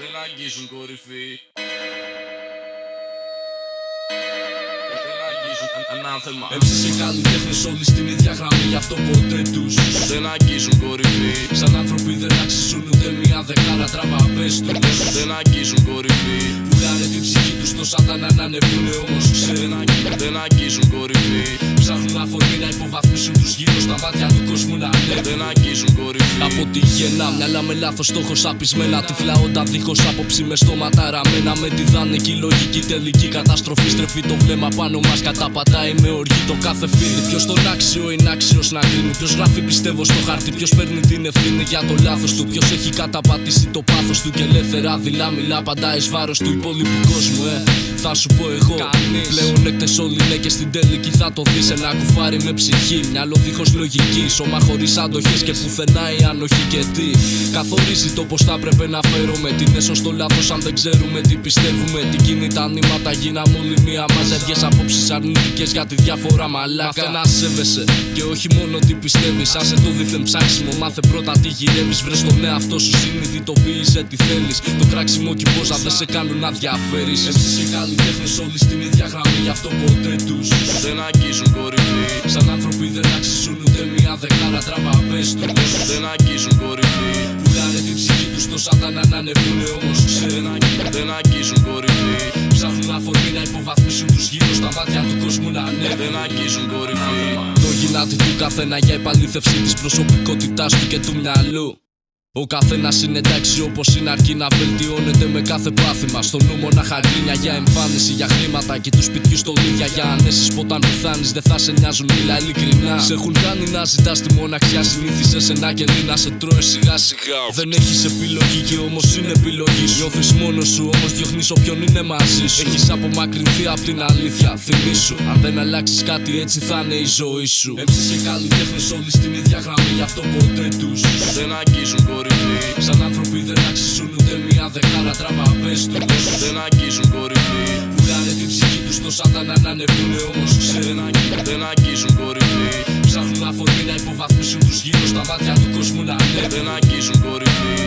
Δεν αγγίζουν κορυφή. Ανάθεμα. Έμψεις και καλλιτέχνες όλοι στην ίδια γραμμή, γι' αυτό ποτέ τους δεν αγγίζουν κορυφή. Σαν άνθρωποι δεν αξίζουν ούτε μια δεκάρα, τραβά πες τους δεν αγγίζουν κορυφή. Πουλάνε την ψυχή τους στο σάτανα να ανεβούνε, όμως ξέρουν δεν αγγίζουν κορυφή. Ψάχνουν αφορμή να υποβαθμίσουν τους γύρω στα μάτια του κόσμου να ανέβουν. Δεν αγγίζουν κορυφή. Από τη γεννά, μυαλά με λάθος στόχος απεισμένα. Τυφλά όντα δίχως άποψη με στόματα ραμμένα. Με τη δάνεκη λογική τελική καταστροφή. Στρεφεί το βλέμμα πάνω μας, καταπατάει με οργή το κάθε φίλι. Ποιος τον άξιο είναι άξιος να κρίνει. Ποιος γράφει πιστεύω στο χάρτη. Ποιος παίρνει την ευθύνη για το λάθος του. Ποιος έχει καταπατήσει το πάθος του. Και ελεύθερα δειλά μιλά πάντα εις βάρος του υπόλοιπου κόσμου. Θα σου πω εγώ, πλέον έκτες όλοι ναι και στην τελική θα το δεις. Ένα κουφάρι με ψυχή, μυαλό δίχως λογική. Σώμα χωρίς αντοχής και πουθενά η ανοχή. Και τι καθορίζει το πως θα έπρεπε να φέρουμε. Τι είναι σωστό λάθος αν δεν ξέρουμε τι πιστεύουμε. Τι κινητά νήματα γίναμε όλοι μία μαζεύγες απόψεις αρνητικές για τη διαφορά μαλάκα. Μάθε να σέβεσαι και όχι μόνο τι πιστεύεις. Άσε το δίθεν ψάξιμο, μάθε πρώτα τι γυρεύεις. Βρες τον εαυτό σου, συνειδητοποίησε τι θέλεις. Το κράξιμο και πόσα δεν σε κάνουν να διαφέρεις. Έμψεις και καλλιτέχνες όλοι στην ίδια γραμμή, γι' αυτό ποτέ τους δεν αγγίζουν κορυφή. Σαν άνθρωποι δεν αξίζουν ούτε μια δεκάρα, τραβά πες τους δεν αγγίζουν κορυφή. Πουλάνε την ψυχή τους στο σάτανα να ανεβούνε, όμως ξέρουν δεν αγγίζουν κορυφή. Ψάχνουν αφορμή να υποβαθμίσουν τους γύρω στα μάτια του κόσμου να ανέβουν. Δεν αγγίζουν κορυφή. Το γυνάτι του καθένα για επαλήθευση της προσωπικότητάς του και του μυαλού. Ο καθένας είναι εντάξει όπως είναι, αρκεί να βελτιώνεται με κάθε πάθημα. Στο νου μονάχα γκρίνια για εμφάνιση, για χρήματα και του σπιτιού στολίδια. Για ανέσεις που όταν πεθάνεις δεν θα σε νοιάζουν, μίλα ειλικρινά. Σε έχουν κάνει να ζητάς τη μοναξιά, συνήθισες ένα κελί να σε τρώει σιγά σιγά. Δεν έχεις επιλογή και όμως είναι επιλογή σου. Νιώθεις μόνος σου όμως διώχνεις όποιον είναι μαζί σου. Έχεις απομακρυνθεί απ' την αλήθεια, θυμήσου. Αν δεν αλλάξεις κάτι έτσι θα είναι η ζωή σου. Έμψεις και καλλιτέχνες όλοι στην ίδια γραμμή, γι' αυτό ποτέ τους δεν αγγίζουν κορυφή. Σαν άνθρωποι δεν αξίζουν ούτε μια δεκάρα, τραβά πες τους δεν αγγίζουν κορυφή. Πουλάνε την ψυχή τους στο σάτανα να ανεβούνε, όμως ξέρουν δεν αγγίζουν κορυφή. Ψάχνουν αφορμή να υποβαθμίσουν τους γύρω στα μάτια του κόσμου να ανέβουν. Δεν αγγίζουν κορυφή.